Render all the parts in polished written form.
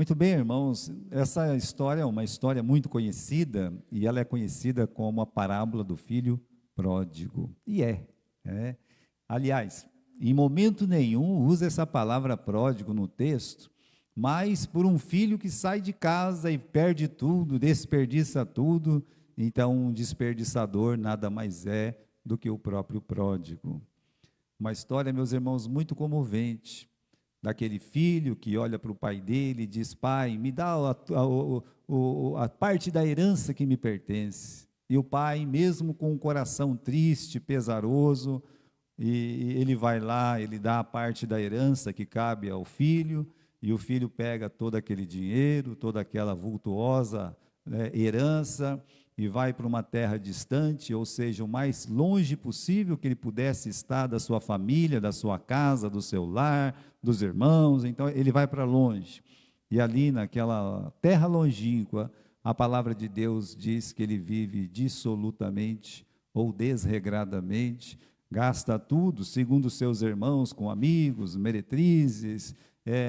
Muito bem, irmãos, essa história é uma história muito conhecida e ela é conhecida como a parábola do filho pródigo. E é. Aliás, em momento nenhum usa essa palavra pródigo no texto, mas por um filho que sai de casa e perde tudo, desperdiça tudo, então um desperdiçador nada mais é do que o próprio pródigo. Uma história, meus irmãos, muito comovente, daquele filho que olha para o pai dele e diz: pai, me dá a parte da herança que me pertence. E o pai, mesmo com o coração triste, pesaroso, e ele vai lá, ele dá a parte da herança que cabe ao filho, e o filho pega todo aquele dinheiro, toda aquela vultuosa, herança, e vai para uma terra distante, ou seja, o mais longe possível que ele pudesse estar da sua família, da sua casa, do seu lar, dos irmãos. Então ele vai para longe. E ali naquela terra longínqua, a palavra de Deus diz que ele vive dissolutamente ou desregradamente, gasta tudo, segundo seus irmãos, com amigos, meretrizes.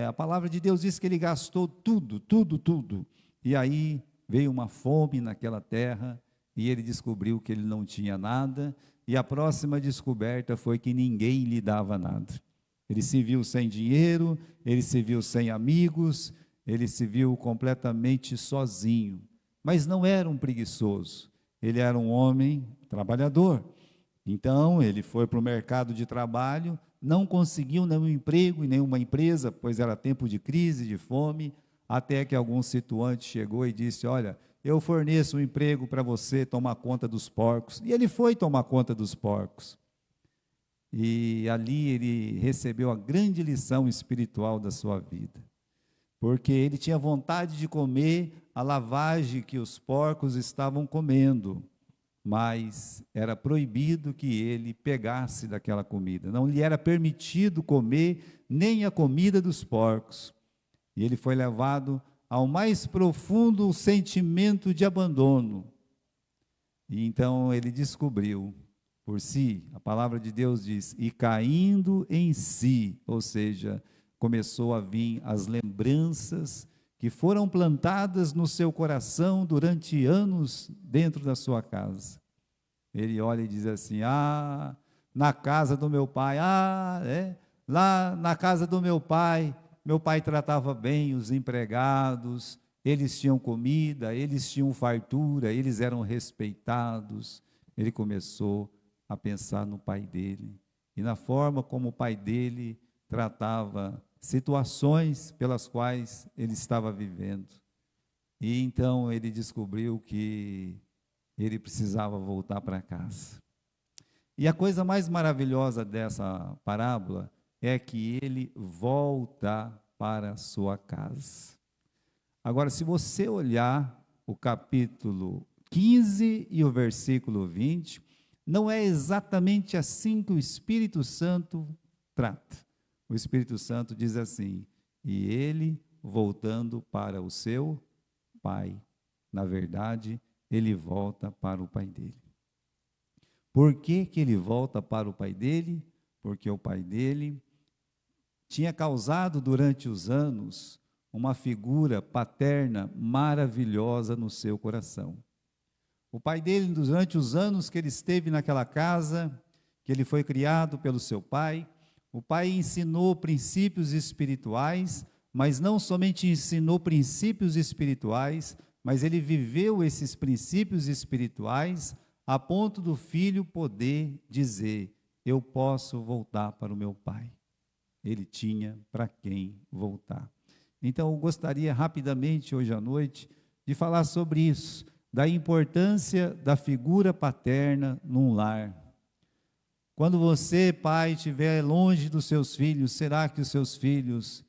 A palavra de Deus diz que ele gastou tudo, tudo, tudo. E aí veio uma fome naquela terra e ele descobriu que ele não tinha nada, e a próxima descoberta foi que ninguém lhe dava nada. Ele se viu sem dinheiro, ele se viu sem amigos, ele se viu completamente sozinho. Mas não era um preguiçoso, ele era um homem trabalhador. Então ele foi para o mercado de trabalho, não conseguiu nenhum emprego em nenhuma empresa, pois era tempo de crise, de fome, até que algum situante chegou e disse: olha, eu forneço um emprego para você tomar conta dos porcos. E ele foi tomar conta dos porcos. E ali ele recebeu a grande lição espiritual da sua vida, porque ele tinha vontade de comer a lavagem que os porcos estavam comendo, mas era proibido que ele pegasse daquela comida, não lhe era permitido comer nem a comida dos porcos. E ele foi levado ao mais profundo sentimento de abandono. E então ele descobriu por si, a palavra de Deus diz, e caindo em si, ou seja, começou a vir as lembranças que foram plantadas no seu coração durante anos dentro da sua casa. Ele olha e diz assim: na casa do meu pai, lá na casa do meu pai tratava bem os empregados, eles tinham comida, eles tinham fartura, eles eram respeitados. Ele começou a pensar no pai dele e na forma como o pai dele tratava situações pelas quais ele estava vivendo. E então ele descobriu que ele precisava voltar para casa. E a coisa mais maravilhosa dessa parábola é que ele volta para a sua casa. Agora, se você olhar o capítulo 15 e o versículo 20, não é exatamente assim que o Espírito Santo trata. O Espírito Santo diz assim: e ele voltando para o seu pai. Na verdade, ele volta para o pai dele. Por que que ele volta para o pai dele? Porque o pai dele tinha causado durante os anos uma figura paterna maravilhosa no seu coração. O pai dele, durante os anos que ele esteve naquela casa, que ele foi criado pelo seu pai, o pai ensinou princípios espirituais, mas não somente ensinou princípios espirituais, mas ele viveu esses princípios espirituais a ponto do filho poder dizer: eu posso voltar para o meu pai. Ele tinha para quem voltar. Então, eu gostaria rapidamente, hoje à noite, de falar sobre isso, da importância da figura paterna num lar. Quando você, pai, estiver longe dos seus filhos, será que os seus filhos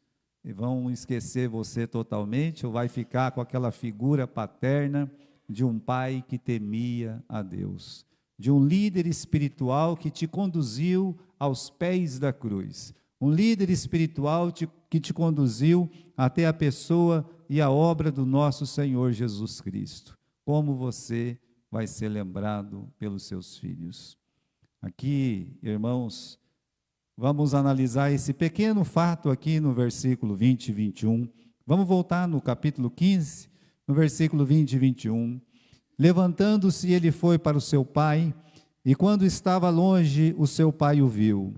vão esquecer você totalmente, ou vai ficar com aquela figura paterna de um pai que temia a Deus, de um líder espiritual que te conduziu aos pés da cruz, um líder espiritual que te conduziu até a pessoa e a obra do nosso Senhor Jesus Cristo? Como você vai ser lembrado pelos seus filhos? Aqui, irmãos, vamos analisar esse pequeno fato aqui no versículo 20 e 21 Vamos voltar no capítulo 15, no versículo 20 e 21. Levantando-se, ele foi para o seu pai, e quando estava longe, o seu pai o viu,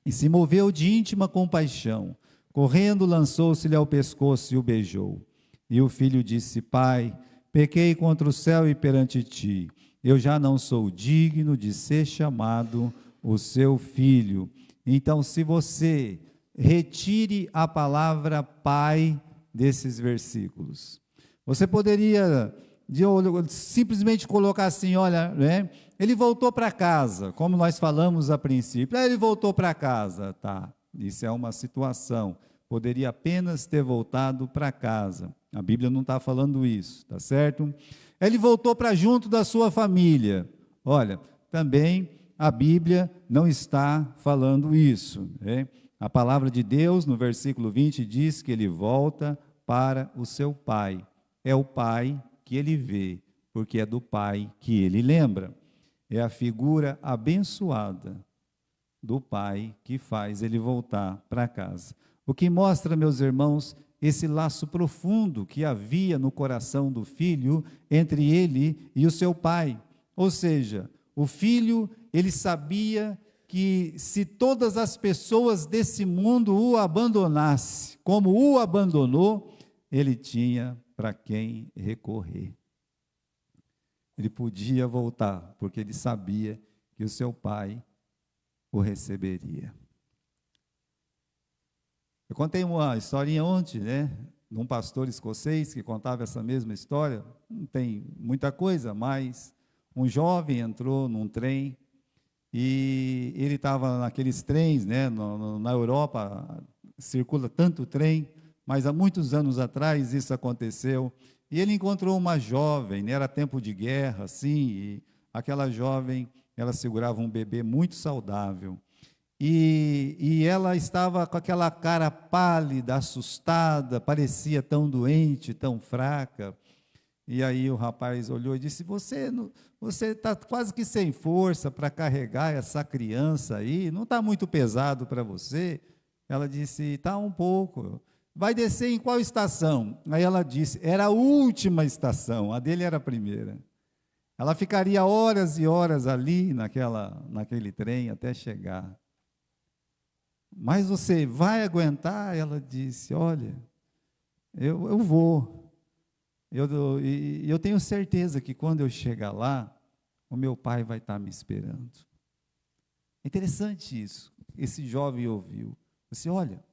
e se moveu de íntima compaixão. Correndo, lançou-se-lhe ao pescoço e o beijou. E o filho disse: Pai, pequei contra o céu e perante ti. Eu já não sou digno de ser chamado o seu filho. Então, se você retire a palavra pai desses versículos, você poderia simplesmente colocar assim, olha, né? Ele voltou para casa, como nós falamos a princípio. Ele voltou para casa, tá? Isso é uma situação. Poderia apenas ter voltado para casa. A Bíblia não está falando isso, tá certo? Ele voltou para junto da sua família. Olha, também a Bíblia não está falando isso, né? A palavra de Deus, no versículo 20, diz que ele volta para o seu pai. É o pai que ele vê, porque é do pai que ele lembra. É a figura abençoada do pai que faz ele voltar para casa. O que mostra, meus irmãos, esse laço profundo que havia no coração do filho entre ele e o seu pai. Ou seja, o filho, ele sabia que se todas as pessoas desse mundo o abandonassem, como o abandonou, ele tinha para quem recorrer. Ele podia voltar, porque ele sabia que o seu pai o receberia. Eu contei uma historinha ontem, né, de um pastor escocês que contava essa mesma história. Não tem muita coisa, mas um jovem entrou num trem e ele estava naqueles trens, né, na Europa circula tanto trem, mas há muitos anos atrás isso aconteceu. E ele encontrou uma jovem, né, era tempo de guerra, assim, e aquela jovem, ela segurava um bebê muito saudável. E ela estava com aquela cara pálida, assustada, parecia tão doente, tão fraca. E aí o rapaz olhou e disse: você está quase que sem força para carregar essa criança aí, não está muito pesado para você? Ela disse: está um pouco. Vai descer em qual estação? Aí ela disse: era a última estação, a dele era a primeira. Ela ficaria horas e horas ali naquele trem até chegar. Mas você vai aguentar? Ela disse: olha, eu vou. Eu tenho certeza que quando eu chegar lá, o meu pai vai estar me esperando. É interessante isso. Esse jovem ouviu. Disse: olha,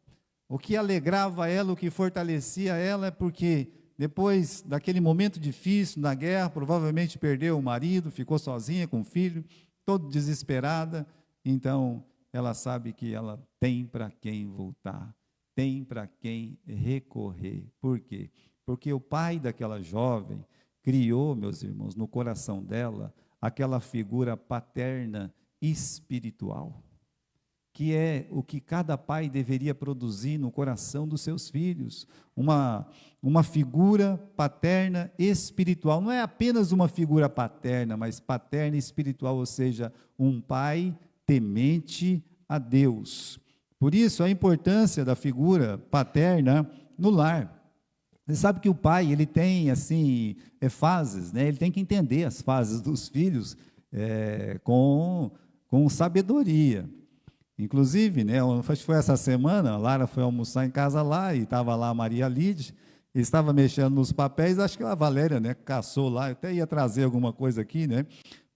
o que alegrava ela, o que fortalecia ela é porque depois daquele momento difícil na guerra, provavelmente perdeu o marido, ficou sozinha com o filho, toda desesperada. Então, ela sabe que ela tem para quem voltar, tem para quem recorrer. Por quê? Porque o pai daquela jovem criou, meus irmãos, no coração dela, aquela figura paterna espiritual, que é o que cada pai deveria produzir no coração dos seus filhos, uma figura paterna espiritual. Não é apenas uma figura paterna, mas paterna espiritual, ou seja, um pai temente a Deus. Por isso, a importância da figura paterna no lar. Você sabe que o pai, ele tem, assim, fases, né? Ele tem que entender as fases dos filhos com sabedoria. Inclusive, né, acho que foi essa semana, a Lara foi almoçar em casa lá, e estava lá a Maria Lídia, e estava mexendo nos papéis, acho que a Valéria, né, caçou lá, eu até ia trazer alguma coisa aqui, né,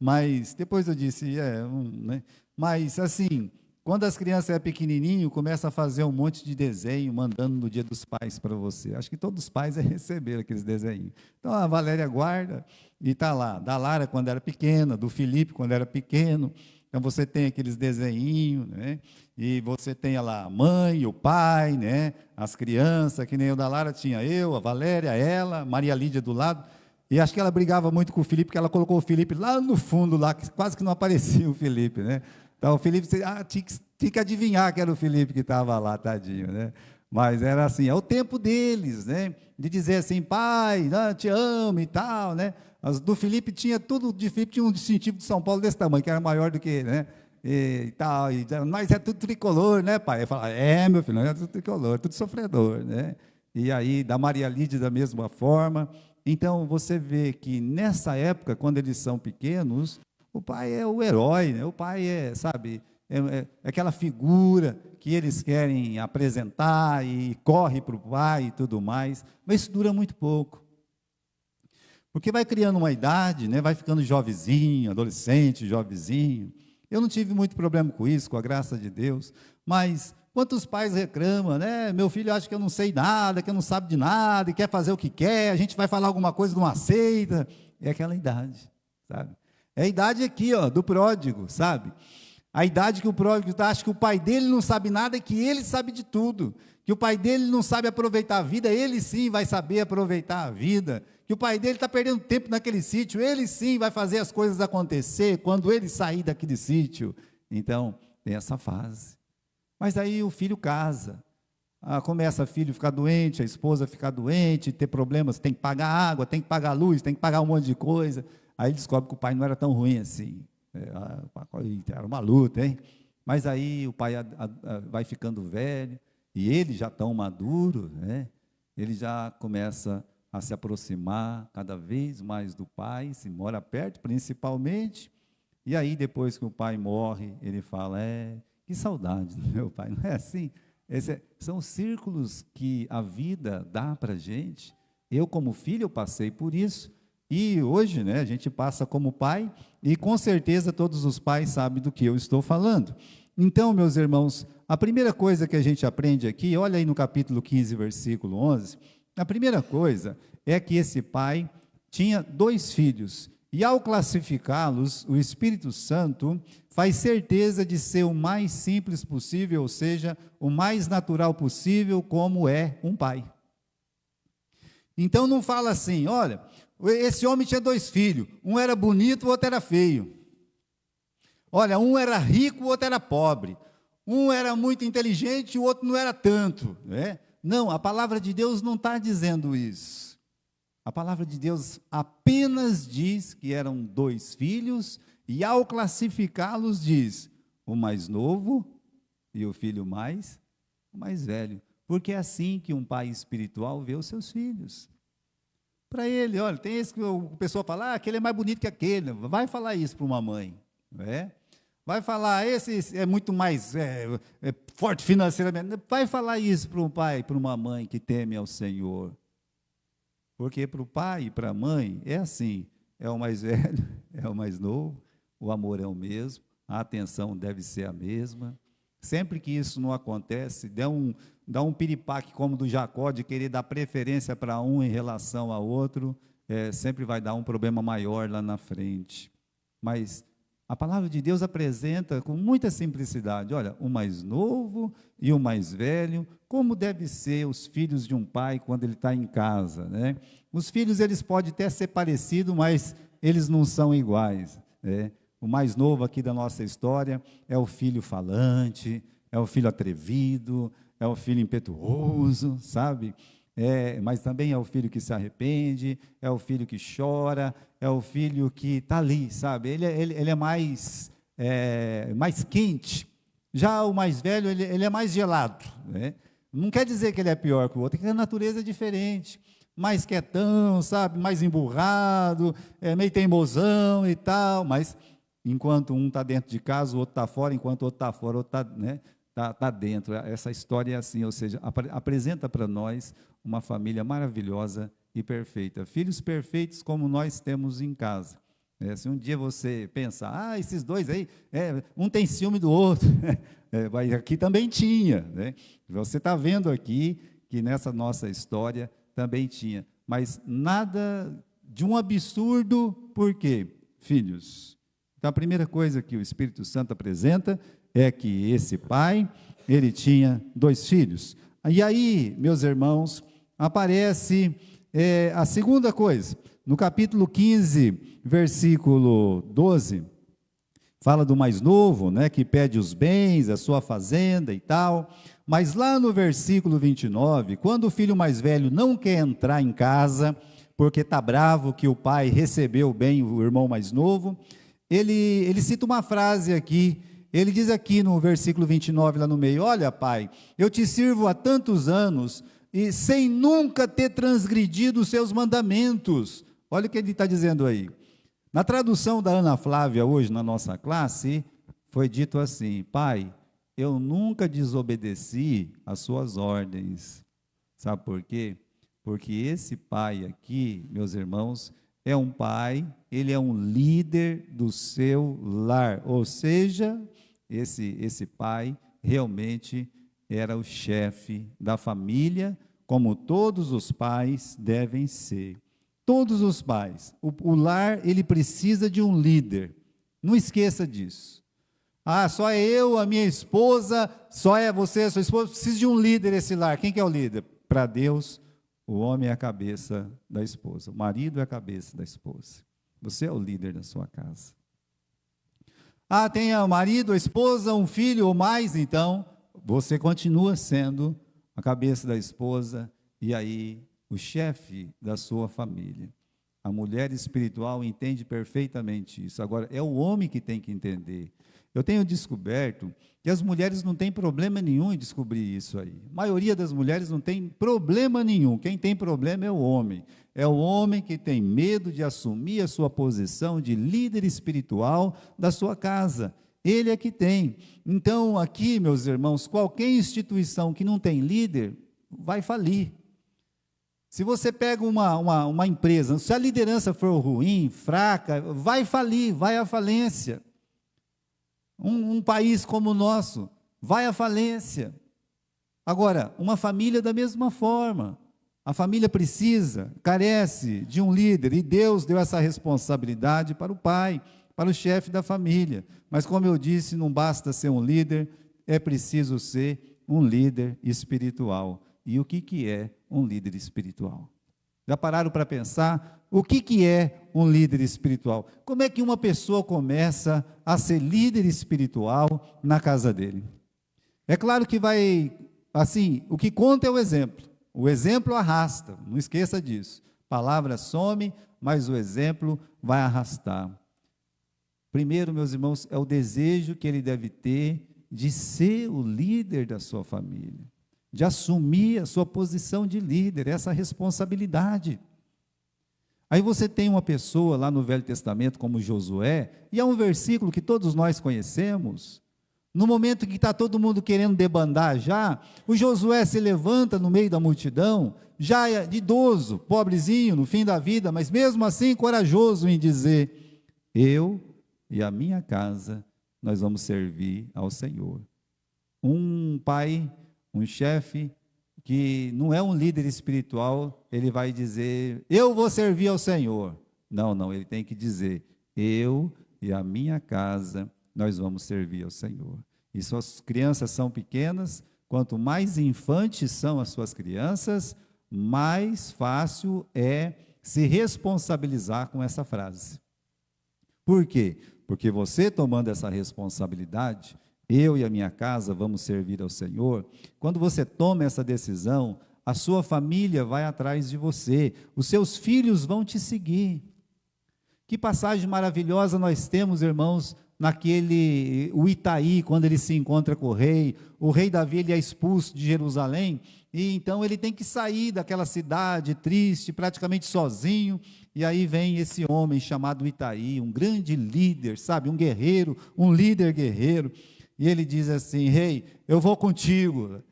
mas depois eu disse, né, mas assim, quando as crianças é pequenininho, começa a fazer um monte de desenho, mandando no Dia dos Pais para você. Acho que todos os pais receberam aqueles desenhos. Então a Valéria guarda e está lá, da Lara quando era pequena, do Felipe quando era pequeno. Então você tem aqueles desenhinhos, né? E você tem lá a mãe, o pai, né? As crianças, que nem o da Lara tinha eu, a Valéria, ela, Maria Lídia do lado. E acho que ela brigava muito com o Felipe, porque ela colocou o Felipe lá no fundo, lá, que quase que não aparecia o Felipe, né? Então o Felipe tinha que adivinhar que era o Felipe que estava lá, tadinho, né? Mas era assim, é o tempo deles, né? De dizer assim, pai, te amo e tal, né? As do Felipe tinha tudo, de Felipe tinha um distintivo de São Paulo desse tamanho, que era maior do que, né? E tal, mas é tudo tricolor, né, pai? Eu falava, meu filho, não é tudo tricolor, é tudo sofredor, né? E aí, da Maria Lídia da mesma forma. Então, você vê que nessa época, quando eles são pequenos, o pai é o herói, né? O pai é, sabe, é aquela figura que eles querem apresentar e corre para o pai e tudo mais, mas isso dura muito pouco. Porque vai criando uma idade, né? Vai ficando jovenzinho, adolescente, jovenzinho. Eu não tive muito problema com isso, com a graça de Deus, mas quantos pais reclamam, né? Meu filho acha que eu não sei nada, que eu não sabe de nada, e quer fazer o que quer, a gente vai falar alguma coisa, não aceita. É aquela idade, sabe? É a idade aqui, ó, do pródigo, sabe? A idade que o pródigo acha que o pai dele não sabe nada e que ele sabe de tudo. Que o pai dele não sabe aproveitar a vida, ele sim vai saber aproveitar a vida. Que o pai dele está perdendo tempo naquele sítio, ele sim vai fazer as coisas acontecer quando ele sair daquele sítio. Então, tem essa fase. Mas aí o filho casa. Começa o filho a ficar doente, a esposa ficar doente, ter problemas, tem que pagar água, tem que pagar luz, tem que pagar um monte de coisa. Aí descobre que o pai não era tão ruim assim. Era uma luta, hein? Mas aí o pai vai ficando velho, e ele já tão maduro, né? Ele já começa a se aproximar cada vez mais do pai, se mora perto, principalmente. E aí, depois que o pai morre, ele fala, que saudade do meu pai, não é assim? São círculos que a vida dá para a gente. Eu, como filho, eu passei por isso. E hoje, né, a gente passa como pai, e com certeza todos os pais sabem do que eu estou falando. Então, meus irmãos, a primeira coisa que a gente aprende aqui, olha aí no capítulo 15, versículo 11, a primeira coisa é que esse pai tinha 2 filhos, e ao classificá-los, o Espírito Santo faz certeza de ser o mais simples possível, ou seja, o mais natural possível, como é um pai. Então não fala assim, olha, esse homem tinha 2 filhos, um era bonito, o outro era feio. Olha, um era rico, o outro era pobre. Um era muito inteligente, o outro não era tanto. Né? Não, a palavra de Deus não está dizendo isso. A palavra de Deus apenas diz que eram 2 filhos, e ao classificá-los diz, o mais novo e o filho o mais velho. Porque é assim que um pai espiritual vê os seus filhos. Para ele, olha, tem esse que a pessoa fala, aquele é mais bonito que aquele. Vai falar isso para uma mãe, não é? Vai falar, esse é muito mais forte financeiramente. Vai falar isso para um pai, para uma mãe que teme ao Senhor. Porque para o pai e para a mãe é assim, é o mais velho, é o mais novo, o amor é o mesmo, a atenção deve ser a mesma. Sempre que isso não acontece, dá um piripaque como do Jacó, de querer dar preferência para um em relação ao outro, sempre vai dar um problema maior lá na frente. Mas a palavra de Deus apresenta com muita simplicidade, olha, o mais novo e o mais velho, como deve ser os filhos de um pai quando ele está em casa, né? Os filhos, eles podem até ser parecidos, mas eles não são iguais, né? O mais novo aqui da nossa história é o filho falante, é o filho atrevido, é o filho impetuoso, sabe? Mas também é o filho que se arrepende, é o filho que chora, é o filho que está ali, sabe? Ele é mais quente. Já o mais velho, ele é mais gelado, né? Não quer dizer que ele é pior que o outro, é que a natureza é diferente. Mais quietão, sabe? Mais emburrado, meio teimosão e tal, mas enquanto um está dentro de casa, o outro está fora, enquanto o outro está fora, o outro está, né, tá dentro. Essa história é assim, ou seja, apresenta para nós uma família maravilhosa e perfeita. Filhos perfeitos como nós temos em casa. Se um dia você pensa, esses 2 aí, um tem ciúme do outro, aqui também tinha. Né? Você está vendo aqui que nessa nossa história também tinha. Mas nada de um absurdo, por quê? Filhos. Então, a primeira coisa que o Espírito Santo apresenta é que esse pai, ele tinha 2 filhos. E aí, meus irmãos, aparece a segunda coisa. No capítulo 15, versículo 12, fala do mais novo, né, que pede os bens, a sua fazenda e tal. Mas lá no versículo 29, quando o filho mais velho não quer entrar em casa, porque está bravo que o pai recebeu bem o irmão mais novo, ele cita uma frase aqui, Ele diz aqui no versículo 29, lá no meio: olha, pai, eu te sirvo há tantos anos, e sem nunca ter transgredido os seus mandamentos. Olha o que ele está dizendo aí. Na tradução da Ana Flávia, hoje na nossa classe, foi dito assim: pai, eu nunca desobedeci às suas ordens. Sabe por quê? Porque esse pai aqui, meus irmãos, é um pai, ele é um líder do seu lar, ou seja, esse pai realmente era o chefe da família, como todos os pais devem ser. Todos os pais. O lar, ele precisa de um líder. Não esqueça disso. Ah, só é eu, a minha esposa, só é você, a sua esposa, precisa de um líder esse lar. Quem que é o líder? Para Deus, o homem é a cabeça da esposa, o marido é a cabeça da esposa. Você é o líder da sua casa. Ah, tem o marido, a esposa, um filho ou mais, então você continua sendo a cabeça da esposa e aí o chefe da sua família. A mulher espiritual entende perfeitamente isso. Agora, é o homem que tem que entender. Eu tenho descoberto que as mulheres não têm problema nenhum em descobrir isso aí. A maioria das mulheres não tem problema nenhum. Quem tem problema é o homem. É o homem que tem medo de assumir a sua posição de líder espiritual da sua casa. Ele é que tem. Então, aqui, meus irmãos, qualquer instituição que não tem líder, vai falir. Se você pega uma empresa, se a liderança for ruim, fraca, vai falir, vai à falência. Um país como o nosso vai à falência. Agora, uma família da mesma forma. A família precisa, carece de um líder, e Deus deu essa responsabilidade para o pai, para o chefe da família. Mas, como eu disse, não basta ser um líder, é preciso ser um líder espiritual. E o que é um líder espiritual? Já pararam para pensar o que é um líder espiritual? Como é que uma pessoa começa a ser líder espiritual na casa dele? É claro que vai, assim, o que conta é o exemplo. O exemplo arrasta, não esqueça disso. A palavra some, mas o exemplo vai arrastar. Primeiro, meus irmãos, é o desejo que ele deve ter de ser o líder da sua família, de assumir a sua posição de líder, essa responsabilidade. Aí você tem uma pessoa lá no Velho Testamento como Josué, e é um versículo que todos nós conhecemos. No momento que está todo mundo querendo debandar já, o Josué se levanta no meio da multidão, já idoso, pobrezinho, no fim da vida, mas mesmo assim corajoso em dizer: eu e a minha casa, nós vamos servir ao Senhor. Um pai, um chefe, que não é um líder espiritual, ele vai dizer: eu vou servir ao Senhor. Não, ele tem que dizer: eu e a minha casa, nós vamos servir ao Senhor. E suas crianças são pequenas, quanto mais infantes são as suas crianças, mais fácil é se responsabilizar com essa frase. Por quê? Porque você tomando essa responsabilidade, eu e a minha casa vamos servir ao Senhor. Quando você toma essa decisão, a sua família vai atrás de você, os seus filhos vão te seguir. Que passagem maravilhosa nós temos, irmãos, o Itaí, quando ele se encontra com o rei Davi, ele é expulso de Jerusalém, e então ele tem que sair daquela cidade triste, praticamente sozinho, e aí vem esse homem chamado Itaí, um grande líder, sabe, um guerreiro, um líder guerreiro, e ele diz assim: rei, eu vou contigo.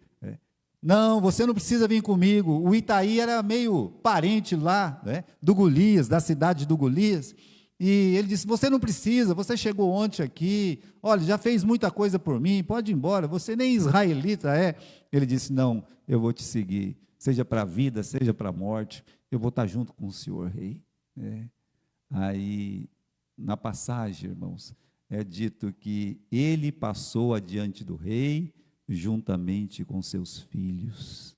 Não, você não precisa vir comigo. O Itaí era meio parente lá, né, do Golias, da cidade do Golias, e ele disse: você não precisa, você chegou ontem aqui, olha, já fez muita coisa por mim, pode ir embora, você nem israelita é. Ele disse: não, eu vou te seguir, seja para a vida, seja para a morte, eu vou estar junto com o senhor, rei. Aí, na passagem, irmãos, é dito que ele passou adiante do rei, juntamente com seus filhos.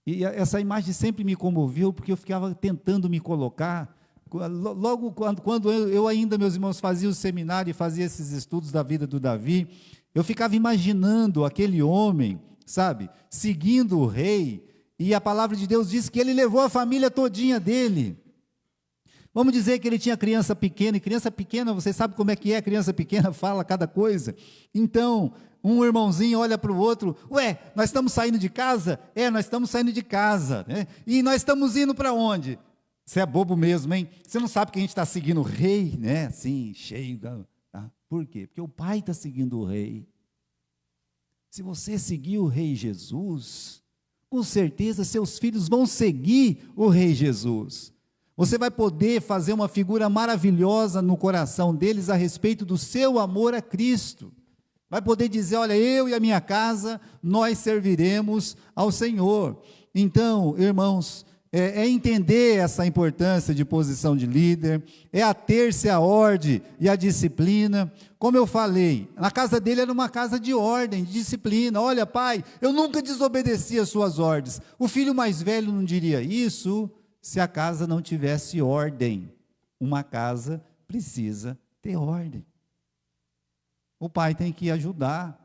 E essa imagem sempre me comoveu, porque eu ficava tentando me colocar, logo quando eu ainda, meus irmãos, fazia o seminário e fazia esses estudos da vida do Davi, eu ficava imaginando aquele homem, sabe, seguindo o rei, e a palavra de Deus diz que ele levou a família todinha dele. Vamos dizer que ele tinha criança pequena, e criança pequena, você sabe como é que é, criança pequena fala cada coisa. Então, um irmãozinho olha para o outro, ué, nós estamos saindo de casa? É, nós estamos saindo de casa, né? E nós estamos indo para onde? Você é bobo mesmo, hein? Você não sabe que a gente está seguindo o rei, né? Assim, cheio. Tá? Por quê? Porque o pai está seguindo o rei. Se você seguir o rei Jesus, com certeza seus filhos vão seguir o rei Jesus. Você vai poder fazer uma figura maravilhosa no coração deles a respeito do seu amor a Cristo. Vai poder dizer, olha, eu e a minha casa, nós serviremos ao Senhor. Então, irmãos, é entender essa importância de posição de líder, é ater-se à ordem e à disciplina. Como eu falei, na casa dele era uma casa de ordem, de disciplina. Olha, pai, eu nunca desobedeci às suas ordens. O filho mais velho não diria isso se a casa não tivesse ordem. Uma casa precisa ter ordem. O pai tem que ajudar.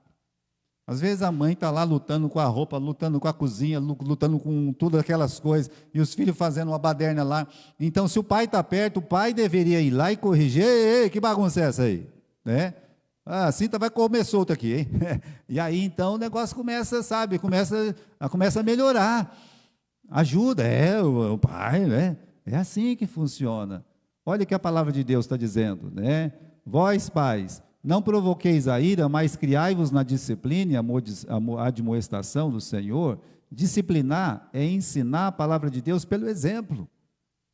Às vezes a mãe está lá lutando com a roupa, lutando com a cozinha, lutando com todas aquelas coisas, e os filhos fazendo uma baderna lá. Então, se o pai está perto, o pai deveria ir lá e corrigir. Ei, que bagunça é essa aí? Né? Ah, a cinta vai comer solta aqui, hein? E aí, então, o negócio começa, sabe, começa a melhorar. Ajuda, o pai, né? É assim que funciona. Olha o que a palavra de Deus está dizendo, né? Vós, pais, não provoqueis a ira, mas criai-vos na disciplina e a admoestação do Senhor. Disciplinar é ensinar a palavra de Deus pelo exemplo.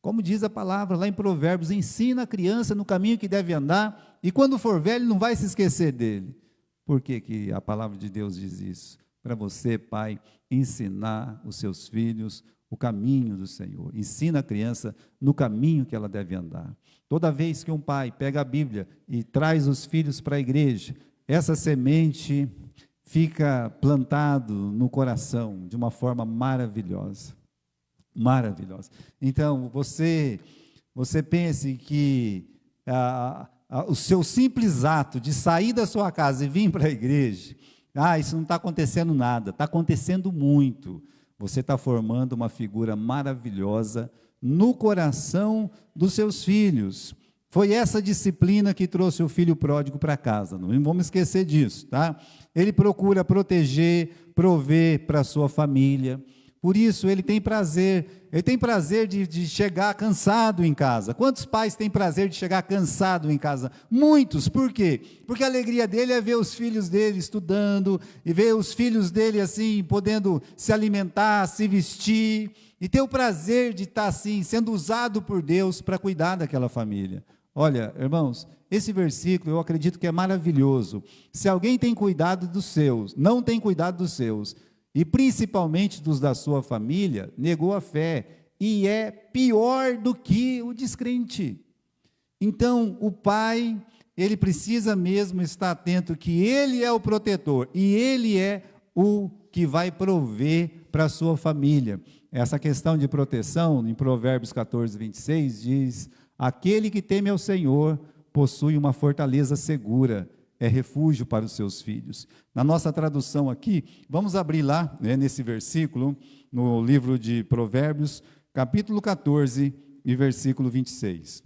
Como diz a palavra lá em Provérbios, ensina a criança no caminho que deve andar, e quando for velho não vai se esquecer dele. Por que que a palavra de Deus diz isso? Para você, pai, ensinar os seus filhos o caminho do Senhor. Ensina a criança no caminho que ela deve andar. Toda vez que um pai pega a Bíblia e traz os filhos para a igreja, essa semente fica plantado no coração de uma forma maravilhosa. Maravilhosa. Então, você pense que o seu simples ato de sair da sua casa e vir para a igreja, isso não está acontecendo nada, está acontecendo muito. Você está formando uma figura maravilhosa no coração dos seus filhos. Foi essa disciplina que trouxe o filho pródigo para casa, não vamos esquecer disso, tá? Ele procura proteger, prover para a sua família. Por isso, ele tem prazer de chegar cansado em casa. Quantos pais têm prazer de chegar cansado em casa? Muitos, por quê? Porque a alegria dele é ver os filhos dele estudando, e ver os filhos dele assim, podendo se alimentar, se vestir, e ter o prazer de estar assim, sendo usado por Deus para cuidar daquela família. Olha, irmãos, esse versículo eu acredito que é maravilhoso. Se alguém tem cuidado dos seus, não tem cuidado dos seus, e principalmente dos da sua família, negou a fé, e é pior do que o descrente. Então, o pai, ele precisa mesmo estar atento que ele é o protetor, e ele é o que vai prover para a sua família. Essa questão de proteção, em Provérbios 14, 26, diz, aquele que teme ao Senhor possui uma fortaleza segura, é refúgio para os seus filhos. Na nossa tradução aqui, vamos abrir lá, né, nesse versículo, no livro de Provérbios, capítulo 14 e versículo 26.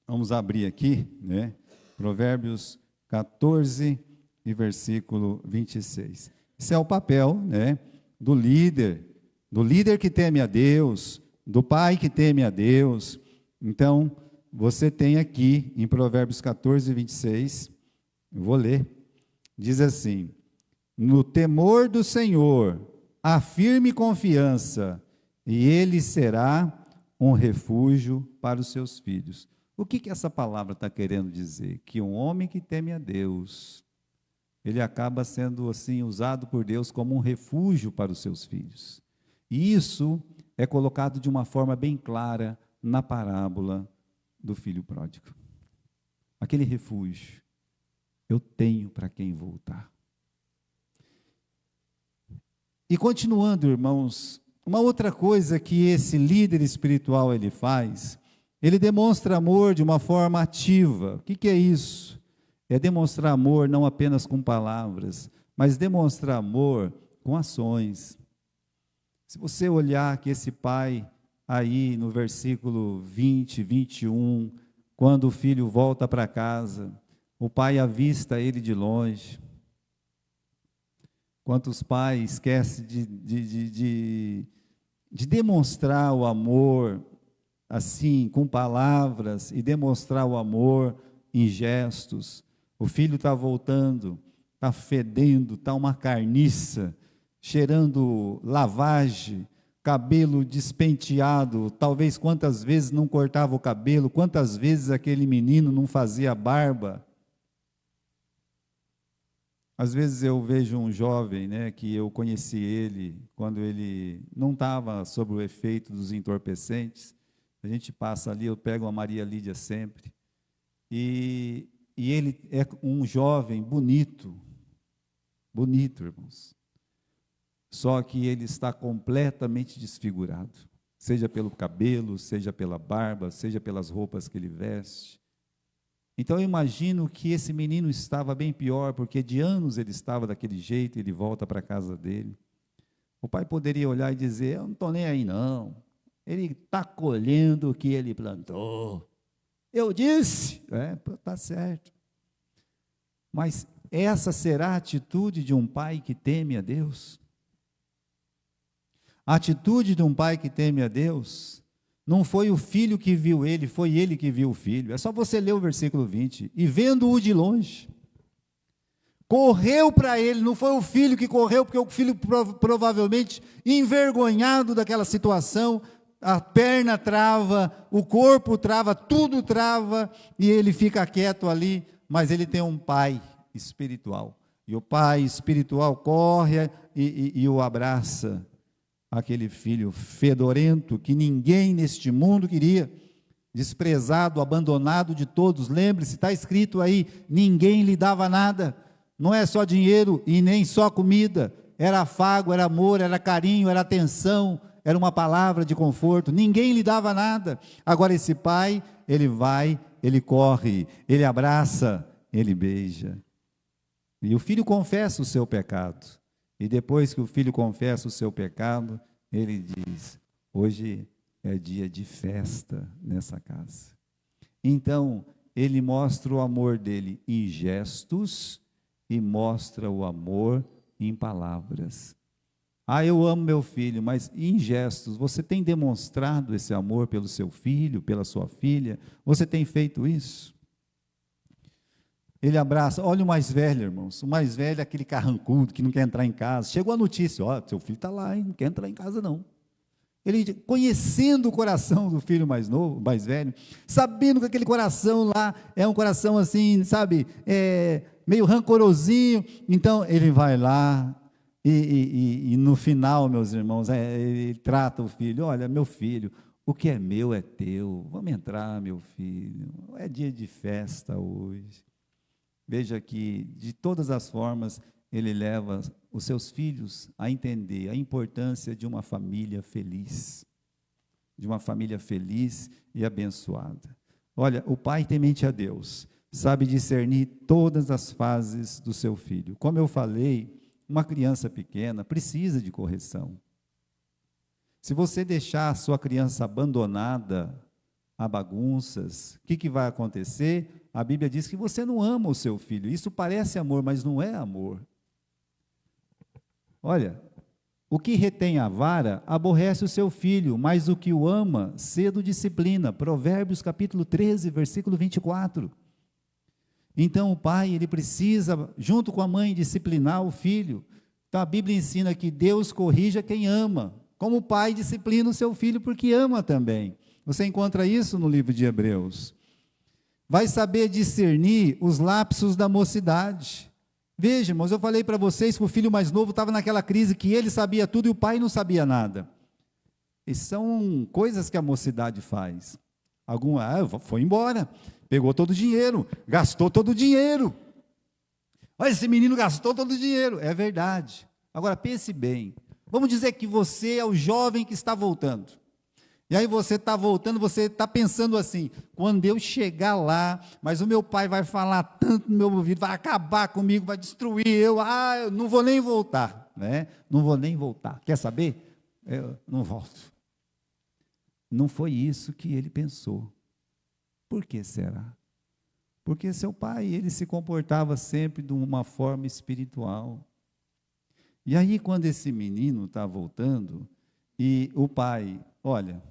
Vamos abrir aqui, né, Provérbios 14 e versículo 26. Esse é o papel, né, do líder que teme a Deus, do pai que teme a Deus. Então, você tem aqui, em Provérbios 14, 26, eu vou ler, diz assim, no temor do Senhor, há firme confiança, e ele será um refúgio para os seus filhos. O que essa palavra está querendo dizer? Que um homem que teme a Deus, ele acaba sendo assim usado por Deus como um refúgio para os seus filhos. E isso é colocado de uma forma bem clara na parábola do filho pródigo. Aquele refúgio, eu tenho para quem voltar. E continuando, irmãos, uma outra coisa que esse líder espiritual ele faz, ele demonstra amor de uma forma ativa. O que é isso? É demonstrar amor não apenas com palavras, mas demonstrar amor com ações. Se você olhar que esse pai aí no versículo 20, 21, quando o filho volta para casa, o pai avista ele de longe. Quantos pais esquecem de demonstrar o amor, assim, com palavras, e demonstrar o amor em gestos. O filho está voltando, está fedendo, está uma carniça, cheirando lavagem, cabelo despenteado, talvez quantas vezes não cortava o cabelo, quantas vezes aquele menino não fazia barba. Às vezes eu vejo um jovem, né, que eu conheci ele quando ele não estava sob o efeito dos entorpecentes. A gente passa ali, eu pego a Maria Lídia sempre, e ele é um jovem bonito, irmãos. Só que ele está completamente desfigurado, seja pelo cabelo, seja pela barba, seja pelas roupas que ele veste. Então eu imagino que esse menino estava bem pior, porque de anos ele estava daquele jeito, ele volta para a casa dele. O pai poderia olhar e dizer: eu não estou nem aí não, ele está colhendo o que ele plantou. Eu disse, está certo. Mas essa será a atitude de um pai que teme a Deus? A atitude de um pai que teme a Deus não foi o filho que viu ele, foi ele que viu o filho. É só você ler o versículo 20. E vendo-o de longe, correu para ele, não foi o filho que correu, porque o filho provavelmente, envergonhado daquela situação, a perna trava, o corpo trava, tudo trava, e ele fica quieto ali, mas ele tem um pai espiritual. E o pai espiritual corre e o abraça. Aquele filho fedorento que ninguém neste mundo queria, desprezado, abandonado de todos. Lembre-se, está escrito aí, ninguém lhe dava nada, não é só dinheiro e nem só comida, era afago, era amor, era carinho, era atenção, era uma palavra de conforto, ninguém lhe dava nada. Agora esse pai, ele vai, ele corre, ele abraça, ele beija, e o filho confessa o seu pecado. E depois que o filho confessa o seu pecado, ele diz: hoje é dia de festa nessa casa. Então, ele mostra o amor dele em gestos e mostra o amor em palavras. Ah, eu amo meu filho, mas em gestos, você tem demonstrado esse amor pelo seu filho, pela sua filha? Você tem feito isso? Ele abraça, olha o mais velho, irmãos, o mais velho é aquele carrancudo que não quer entrar em casa. Chegou a notícia: ó, seu filho está lá, hein? Não quer entrar em casa não. Ele, conhecendo o coração do filho mais novo, mais velho, sabendo que aquele coração lá é um coração assim, sabe, meio rancorosinho, então ele vai lá e no final, meus irmãos, ele trata o filho: olha, meu filho, o que é meu é teu, vamos entrar, meu filho, é dia de festa hoje. Veja que, de todas as formas, ele leva os seus filhos a entender a importância de uma família feliz, e abençoada. Olha, o pai temente a Deus sabe discernir todas as fases do seu filho. Como eu falei, uma criança pequena precisa de correção. Se você deixar a sua criança abandonada a bagunças, o que vai acontecer? A Bíblia diz que você não ama o seu filho. Isso parece amor, mas não é amor. Olha, o que retém a vara aborrece o seu filho, mas o que o ama, cedo disciplina. Provérbios capítulo 13, versículo 24. Então o pai, ele precisa, junto com a mãe, disciplinar o filho. Então a Bíblia ensina que Deus corrija quem ama, como o pai disciplina o seu filho porque ama também. Você encontra isso no livro de Hebreus. Vai saber discernir os lapsos da mocidade. Veja, irmãos, eu falei para vocês que o filho mais novo estava naquela crise que ele sabia tudo e o pai não sabia nada. E são coisas que a mocidade faz. Foi embora, pegou todo o dinheiro, gastou todo o dinheiro. Olha, esse menino gastou todo o dinheiro. É verdade. Agora pense bem, vamos dizer que você é o jovem que está voltando. E aí você está voltando, você está pensando assim: quando eu chegar lá, mas o meu pai vai falar tanto no meu ouvido, vai acabar comigo, vai destruir, eu não vou nem voltar, né? Não vou nem voltar. Quer saber? Eu não volto. não foi isso que ele pensou. Por que será? Porque seu pai, ele se comportava sempre de uma forma espiritual. E aí, quando esse menino está voltando, e o pai, olha,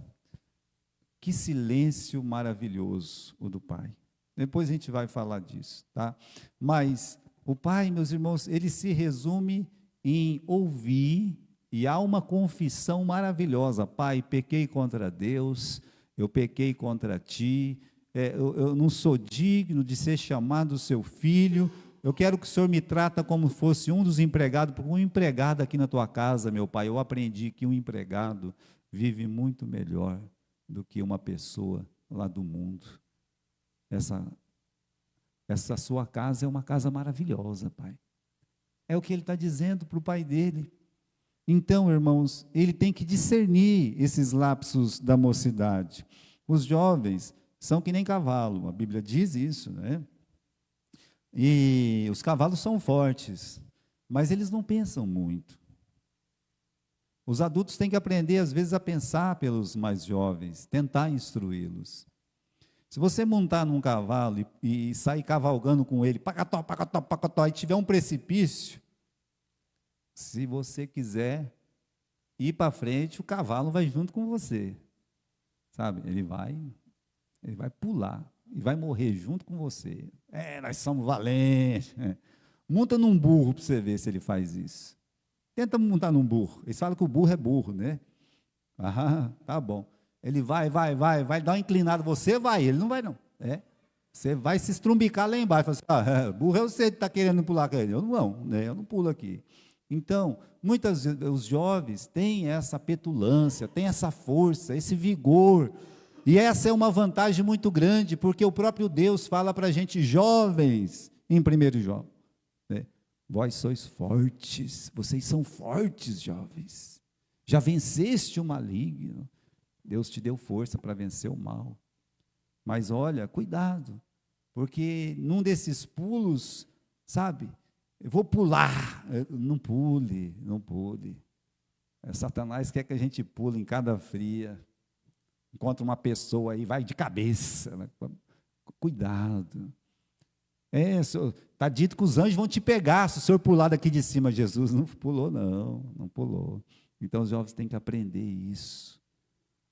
que silêncio maravilhoso o do pai. Depois a gente vai falar disso, tá? Mas o pai, meus irmãos, ele se resume em ouvir, e há uma confissão maravilhosa: pai, pequei contra Deus, eu pequei contra ti, eu não sou digno de ser chamado seu filho, eu quero que o Senhor me trata como fosse um dos empregados, porque um empregado aqui na tua casa, meu pai, eu aprendi que um empregado vive muito melhor do que uma pessoa lá do mundo. Essa sua casa é uma casa maravilhosa, pai. É o que ele está dizendo para o pai dele. Então, irmãos, ele tem que discernir esses lapsos da mocidade. Os jovens são que nem cavalo, a Bíblia diz isso, né? E os cavalos são fortes, mas eles não pensam muito. Os adultos têm que aprender, às vezes, a pensar pelos mais jovens, tentar instruí-los. Se você montar num cavalo e sair cavalgando com ele, pacató, pacató, pacató, e tiver um precipício, se você quiser ir para frente, o cavalo vai junto com você, sabe? Ele vai pular e vai morrer junto com você. Nós somos valentes. Monta num burro para você ver se ele faz isso. Tenta montar num burro. Eles falam que o burro é burro, né? Ah, tá bom. Ele vai dar uma inclinada, você vai, ele não vai não. Você vai se estrumbicar lá embaixo. Fala assim, burro é você que está querendo pular com ele. Eu não, né? Eu não pulo aqui. Então, muitas vezes os jovens têm essa petulância, têm essa força, esse vigor. E essa é uma vantagem muito grande, porque o próprio Deus fala para a gente, jovens, em 1 João, né? Vós sois fortes, vocês são fortes, jovens. Já venceste o maligno. Deus te deu força para vencer o mal. Mas olha, cuidado, porque num desses pulos, sabe, eu vou pular, não pule, não pule. Satanás quer que a gente pule em cada fria, encontra uma pessoa aí, vai de cabeça, né? Cuidado. Está dito que os anjos vão te pegar, se o senhor pular daqui de cima. Jesus não pulou, não pulou. Então os jovens têm que aprender isso.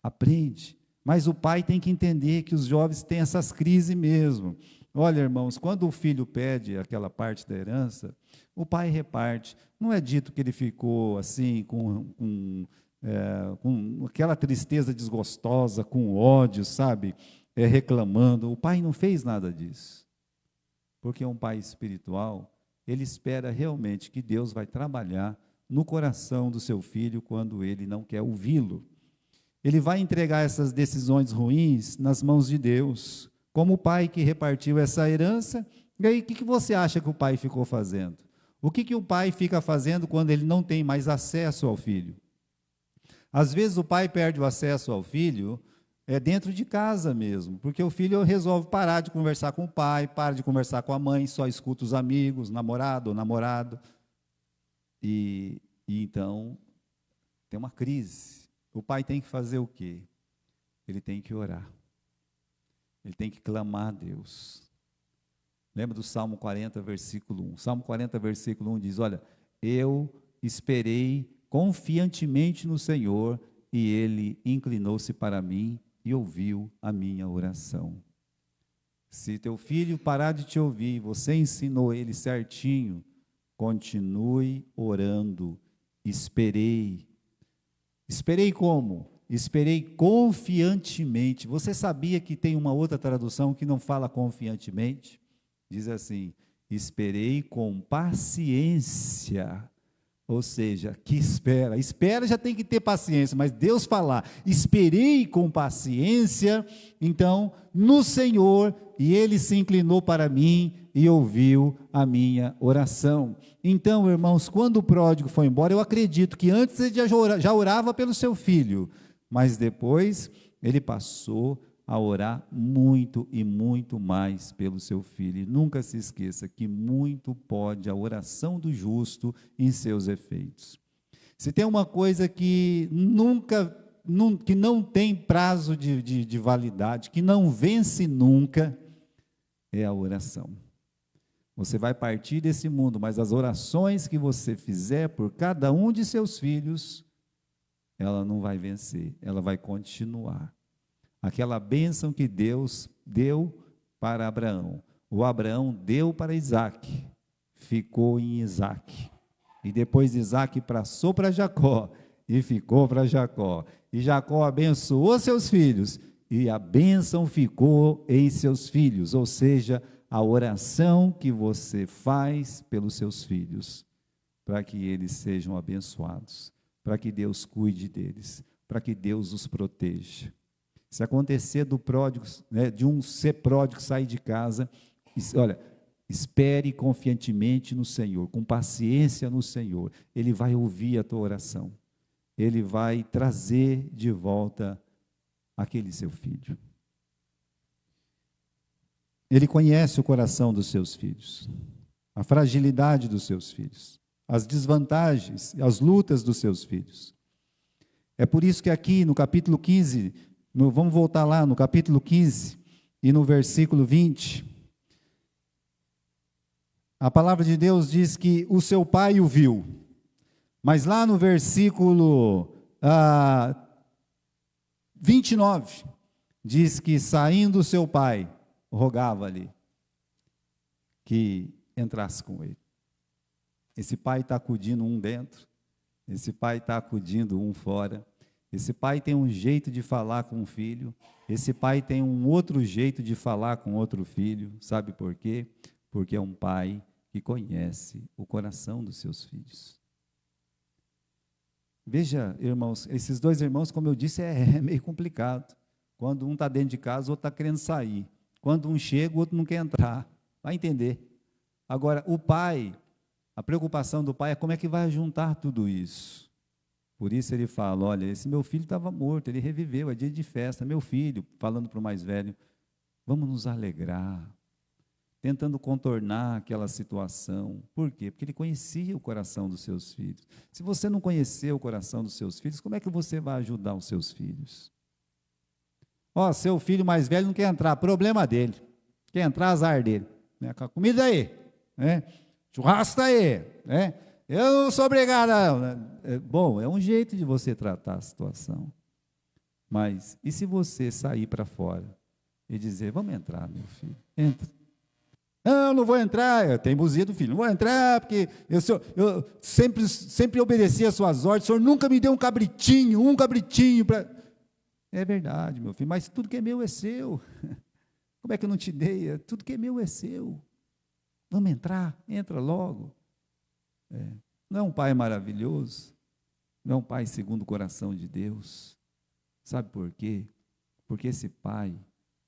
Aprende. Mas o pai tem que entender que os jovens têm essas crises mesmo. Olha, irmãos, quando o filho pede aquela parte da herança, o pai reparte. Não é dito que ele ficou assim, com aquela tristeza desgostosa, com ódio, sabe? Reclamando. O pai não fez nada disso. Porque um pai espiritual, ele espera realmente que Deus vai trabalhar no coração do seu filho quando ele não quer ouvi-lo. Ele vai entregar essas decisões ruins nas mãos de Deus, como o pai que repartiu essa herança. E aí, o que você acha que o pai ficou fazendo? O que o pai fica fazendo quando ele não tem mais acesso ao filho? Às vezes o pai perde o acesso ao filho dentro de casa mesmo, porque o filho resolve parar de conversar com o pai, para de conversar com a mãe, só escuta os amigos, namorado ou namorado, e então tem uma crise. O pai tem que fazer o quê? Ele tem que orar, ele tem que clamar a Deus. Lembra do Salmo 40, versículo 1? Salmo 40, versículo 1 diz, olha, eu esperei confiantemente no Senhor, e Ele inclinou-se para mim e ouviu a minha oração. Se teu filho parar de te ouvir, você ensinou ele certinho, continue orando. Esperei. Esperei como? Esperei confiantemente. Você sabia que tem uma outra tradução que não fala confiantemente? Diz assim, esperei com paciência. Ou seja, que espera. Espera já tem que ter paciência, mas Deus falar, esperei com paciência, então, no Senhor, e Ele se inclinou para mim e ouviu a minha oração. Então, irmãos, quando o pródigo foi embora, eu acredito que antes ele já orava pelo seu filho, mas depois ele passou a orar muito e muito mais pelo seu filho. E nunca se esqueça que muito pode a oração do justo em seus efeitos. Se tem uma coisa que nunca que não tem prazo de validade, que não vence nunca, é a oração. Você vai partir desse mundo, mas as orações que você fizer por cada um de seus filhos, ela não vai vencer, ela vai continuar. Aquela bênção que Deus deu para Abraão, o Abraão deu para Isaac, ficou em Isaac. E depois Isaac passou para Jacó, e ficou para Jacó. E Jacó abençoou seus filhos, e a bênção ficou em seus filhos. Ou seja, a oração que você faz pelos seus filhos, para que eles sejam abençoados, para que Deus cuide deles, para que Deus os proteja. Se acontecer do pródigo, né, de um ser pródigo sair de casa, olha, espere confiantemente no Senhor, com paciência no Senhor. Ele vai ouvir a tua oração. Ele vai trazer de volta aquele seu filho. Ele conhece o coração dos seus filhos, a fragilidade dos seus filhos, as desvantagens, as lutas dos seus filhos. É por isso que aqui no capítulo 15, vamos voltar lá no capítulo 15 e no versículo 20, a palavra de Deus diz que o seu pai o viu, mas lá no versículo 29, diz que saindo o seu pai, rogava-lhe que entrasse com ele. Esse pai está acudindo um dentro, esse pai está acudindo um fora, esse pai tem um jeito de falar com o filho, esse pai tem um outro jeito de falar com outro filho, sabe por quê? Porque é um pai que conhece o coração dos seus filhos. Veja, irmãos, esses dois irmãos, como eu disse, é meio complicado. Quando um está dentro de casa, o outro está querendo sair. Quando um chega, o outro não quer entrar. Vai entender. Agora, o pai, a preocupação do pai é como é que vai juntar tudo isso. Por isso ele fala, olha, esse meu filho estava morto, ele reviveu, é dia de festa. Meu filho, falando para o mais velho, vamos nos alegrar. Tentando contornar aquela situação. Por quê? Porque ele conhecia o coração dos seus filhos. Se você não conhecer o coração dos seus filhos, como é que você vai ajudar os seus filhos? Ó, seu filho mais velho não quer entrar, problema dele. Quer entrar, azar dele. Né? Com a comida aí, né? Churrasco aí, né? Eu não sou obrigado, não. Bom, é um jeito de você tratar a situação. Mas, e se você sair para fora e dizer, vamos entrar, meu filho, entra. Não vou entrar, tem buzia do filho, não vou entrar, porque eu sempre obedeci às suas ordens, o senhor nunca me deu um cabritinho para... É verdade, meu filho, mas tudo que é meu é seu. Como é que eu não te dei? Tudo que é meu é seu. Vamos entrar, entra logo. Não é um pai maravilhoso? Não é um pai segundo o coração de Deus? Sabe por quê? Porque esse pai,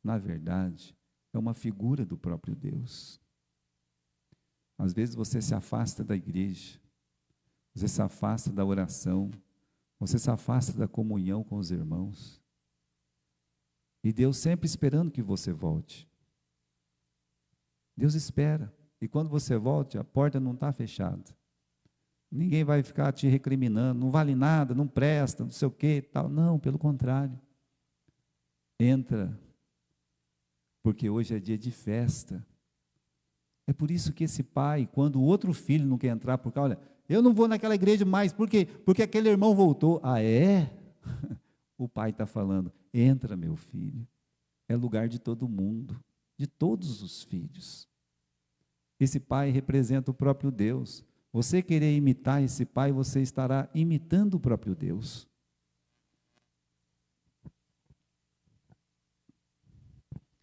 na verdade, é uma figura do próprio Deus. Às vezes você se afasta da igreja, você se afasta da oração, você se afasta da comunhão com os irmãos. E Deus sempre esperando que você volte. Deus espera. E quando você volte, a porta não está fechada. Ninguém vai ficar te recriminando, não vale nada, não presta, não sei o quê, tal. Não, pelo contrário. Entra. Porque hoje é dia de festa. É por isso que esse pai, quando o outro filho não quer entrar, porque, olha, eu não vou naquela igreja mais, por quê? Porque aquele irmão voltou. Ah, é? O pai está falando, entra, meu filho. É lugar de todo mundo, de todos os filhos. Esse pai representa o próprio Deus. Você querer imitar esse pai, você estará imitando o próprio Deus.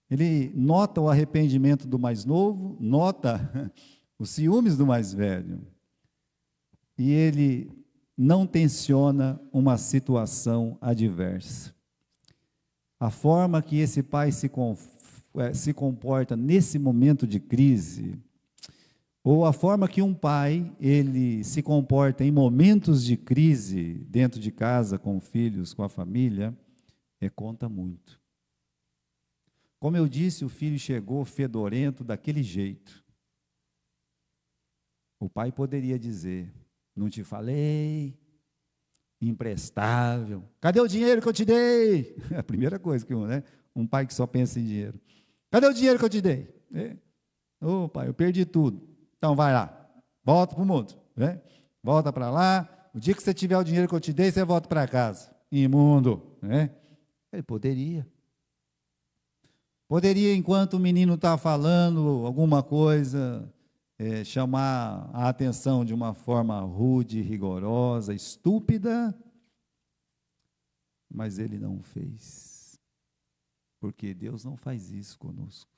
Ele nota o arrependimento do mais novo, nota os ciúmes do mais velho. E ele não tensiona uma situação adversa. A forma que esse pai se comporta nesse momento de crise, ou a forma que um pai ele se comporta em momentos de crise dentro de casa, com filhos, com a família, conta muito. Como eu disse, o filho chegou fedorento daquele jeito. O pai poderia dizer, não te falei, imprestável. Cadê o dinheiro que eu te dei? A primeira coisa que um pai que só pensa em dinheiro. Cadê o dinheiro que eu te dei? Ô pai, eu perdi tudo. Então vai lá, volta para o mundo. Volta para lá. O dia que você tiver o dinheiro que eu te dei, você volta para casa. Imundo. Ele poderia. Poderia, enquanto o menino está falando alguma coisa, chamar a atenção de uma forma rude, rigorosa, estúpida, mas ele não fez, porque Deus não faz isso conosco.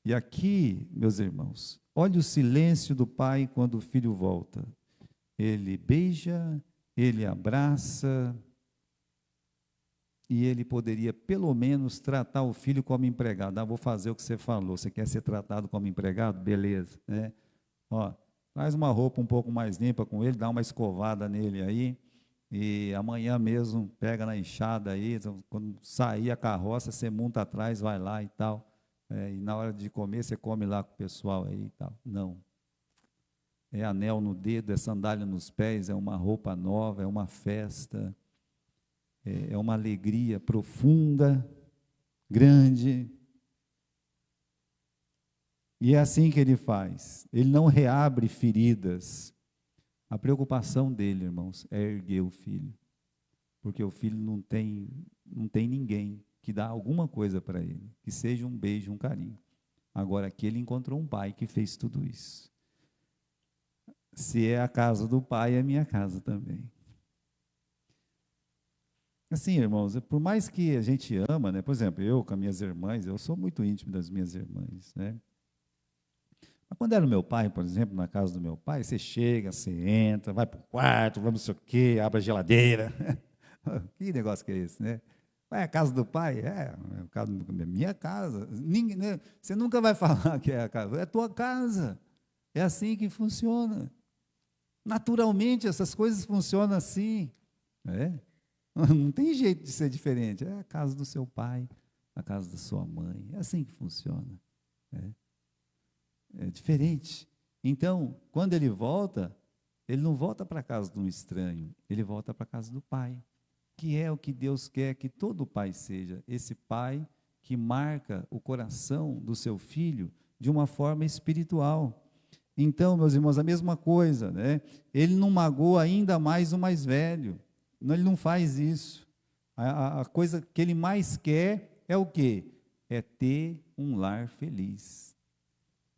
E aqui, meus irmãos, olha o silêncio do pai quando o filho volta. Ele beija, ele abraça, e ele poderia, pelo menos, tratar o filho como empregado. Vou fazer o que você falou. Você quer ser tratado como empregado? Beleza. Traz uma roupa um pouco mais limpa com ele, dá uma escovada nele aí, e amanhã mesmo pega na enxada aí, quando sair a carroça, você monta atrás, vai lá e tal. E na hora de comer, você come lá com o pessoal aí e tal. Não. É anel no dedo, é sandália nos pés, é uma roupa nova, é uma festa. É uma alegria profunda, grande. E é assim que ele faz. Ele não reabre feridas. A preocupação dele, irmãos, é erguer o filho. Porque o filho não tem ninguém que dá alguma coisa para ele, que seja um beijo, um carinho. Agora aqui ele encontrou um pai que fez tudo isso. Se é a casa do pai, é a minha casa também. Assim, irmãos, por mais que a gente ama, por exemplo, eu com as minhas irmãs, eu sou muito íntimo das minhas irmãs, Mas quando era o meu pai, por exemplo, na casa do meu pai, você chega, você entra, vai para o quarto, vamos não sei o quê, abre a geladeira. Que negócio que é esse, Vai à casa do pai? É minha casa. Ninguém, você nunca vai falar que é a casa, é tua casa. É assim que funciona. Naturalmente, essas coisas funcionam assim, Não tem jeito de ser diferente. É a casa do seu pai, a casa da sua mãe. É assim que funciona. É diferente. Então, quando ele volta, ele não volta para a casa de um estranho, ele volta para a casa do pai, que é o que Deus quer que todo pai seja. Esse pai que marca o coração do seu filho de uma forma espiritual. Então, meus irmãos, a mesma coisa, Ele não magoa ainda mais o mais velho. Não, ele não faz isso. A coisa que ele mais quer é o quê? É ter um lar feliz.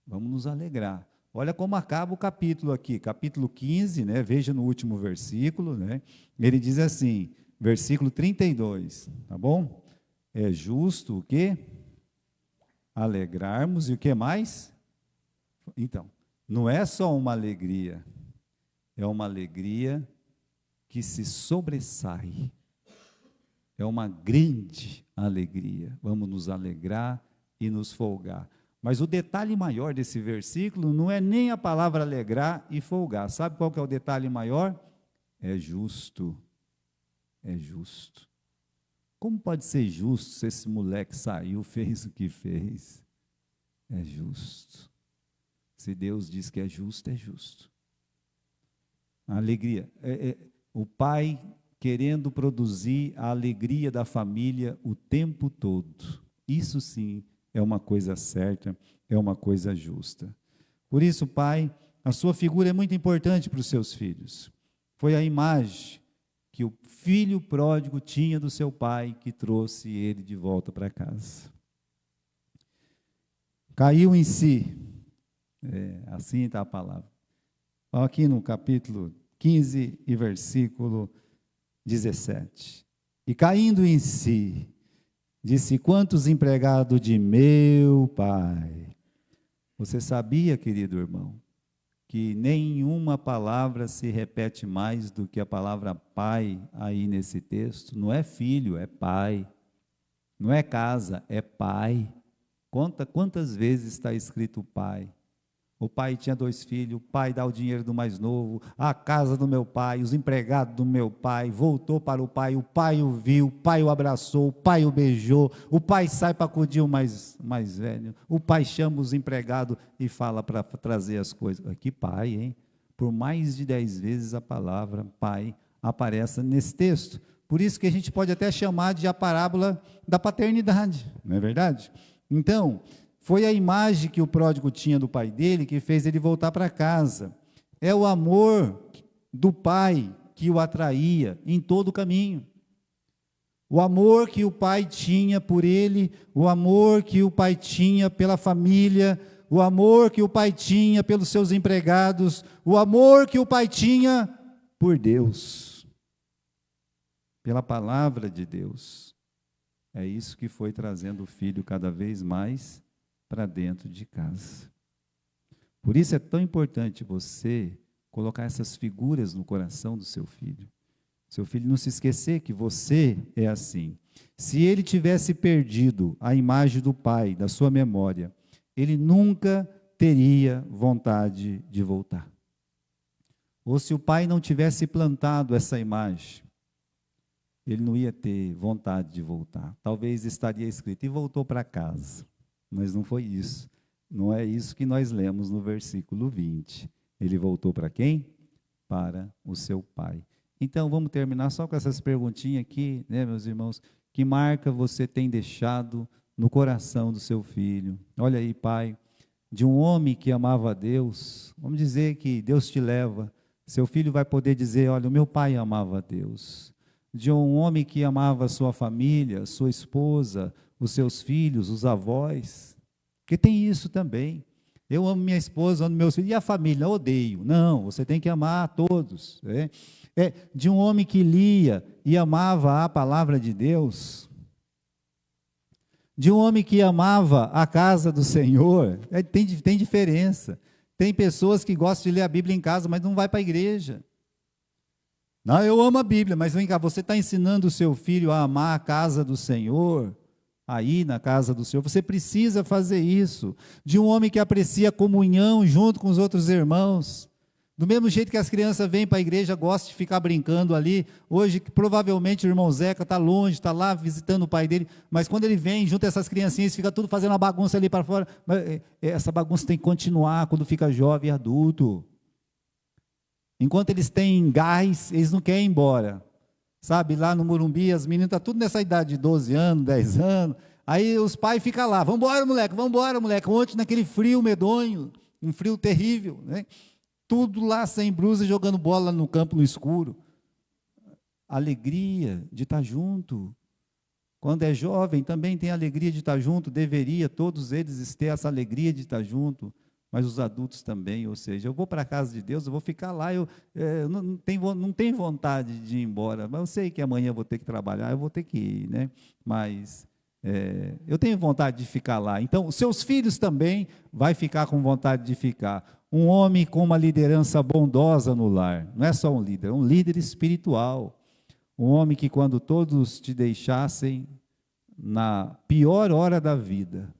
Vamos nos alegrar. Olha como acaba o capítulo aqui, capítulo 15, veja no último versículo, ele diz assim, versículo 32, tá bom? É justo o quê? Alegrarmos, e o que mais? Então, não é só uma alegria, é uma alegria que se sobressai. É uma grande alegria. Vamos nos alegrar e nos folgar. Mas o detalhe maior desse versículo não é nem a palavra alegrar e folgar. Sabe qual que é o detalhe maior? É justo. É justo. Como pode ser justo se esse moleque saiu, fez o que fez? É justo. Se Deus diz que é justo, é justo. A alegria. O pai querendo produzir a alegria da família o tempo todo. Isso sim é uma coisa certa, é uma coisa justa. Por isso, pai, a sua figura é muito importante para os seus filhos. Foi a imagem que o filho pródigo tinha do seu pai que trouxe ele de volta para casa. Caiu em si. Assim está a palavra. Aqui no capítulo 15 e versículo 17. E caindo em si, disse: quantos empregados de meu pai. Você sabia, querido irmão, que nenhuma palavra se repete mais do que a palavra pai aí nesse texto? Não é filho, é pai. Não é casa, é pai. Conta quantas vezes está escrito pai. O pai tinha 2 filhos, o pai dá o dinheiro do mais novo, a casa do meu pai, os empregados do meu pai, voltou para o pai o viu, o pai o abraçou, o pai o beijou, o pai sai para acudir o mais velho, o pai chama os empregados e fala para trazer as coisas. Que pai, hein? por mais de 10 vezes a palavra pai aparece nesse texto. Por isso que a gente pode até chamar de a parábola da paternidade, não é verdade? Então, foi a imagem que o pródigo tinha do pai dele que fez ele voltar para casa. É o amor do pai que o atraía em todo o caminho. O amor que o pai tinha por ele, o amor que o pai tinha pela família, o amor que o pai tinha pelos seus empregados, o amor que o pai tinha por Deus, pela palavra de Deus. É isso que foi trazendo o filho cada vez mais para dentro de casa. Por isso é tão importante você colocar essas figuras no coração do seu filho. Seu filho não se esquecer que você é assim. Se ele tivesse perdido a imagem do pai, da sua memória, ele nunca teria vontade de voltar. Ou se o pai não tivesse plantado essa imagem, ele não ia ter vontade de voltar. Talvez estaria escrito, e voltou para casa. Mas não foi isso. Não é isso que nós lemos no versículo 20. Ele voltou para quem? Para o seu pai. Então, vamos terminar só com essas perguntinhas aqui, né, meus irmãos? Que marca você tem deixado no coração do seu filho? Olha aí, pai, de um homem que amava a Deus, vamos dizer que Deus te leva, seu filho vai poder dizer, olha, o meu pai amava a Deus. De um homem que amava a sua família, sua esposa, os seus filhos, os avós, porque tem isso também. Eu amo minha esposa, amo meus filhos, e a família? Eu odeio. Não, você tem que amar a todos, né? De um homem que lia e amava a palavra de Deus, de um homem que amava a casa do Senhor, tem diferença. Tem pessoas que gostam de ler a Bíblia em casa, mas não vai para a igreja. Não, eu amo a Bíblia, mas vem cá, você está ensinando o seu filho a amar a casa do Senhor, aí na casa do Senhor, você precisa fazer isso. De um homem que aprecia a comunhão junto com os outros irmãos, do mesmo jeito que as crianças vêm para a igreja, gostam de ficar brincando ali. Hoje, provavelmente, o irmão Zeca está longe, está lá visitando o pai dele, mas quando ele vem, junto essas criancinhas, fica tudo fazendo uma bagunça ali para fora. Mas essa bagunça tem que continuar quando fica jovem e adulto. Enquanto eles têm gás, eles não querem ir embora. Sabe, lá no Morumbi, as meninas estão tudo nessa idade de 12 anos, 10 anos. Aí os pais ficam lá, vamos embora, moleque. Ontem, naquele frio medonho, um frio terrível, né? Tudo lá sem blusa, jogando bola no campo no escuro. Alegria de estar junto. Quando é jovem, também tem alegria de estar junto, deveria, todos eles ter essa alegria de estar junto, mas os adultos também, ou seja, eu vou para a casa de Deus, eu vou ficar lá, eu não tenho vontade de ir embora, mas eu sei que amanhã eu vou ter que trabalhar, eu vou ter que ir, né? Mas eu tenho vontade de ficar lá. Então, os seus filhos também vai ficar com vontade de ficar. Um homem com uma liderança bondosa no lar, não é só um líder espiritual. Um homem que quando todos te deixassem na pior hora da vida,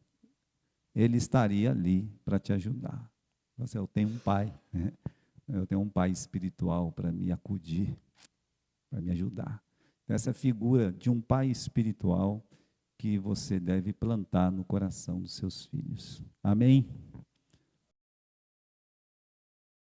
ele estaria ali para te ajudar. Eu tenho um pai, né? Eu tenho um pai espiritual para me acudir, para me ajudar. Então, essa figura de um pai espiritual que você deve plantar no coração dos seus filhos. Amém?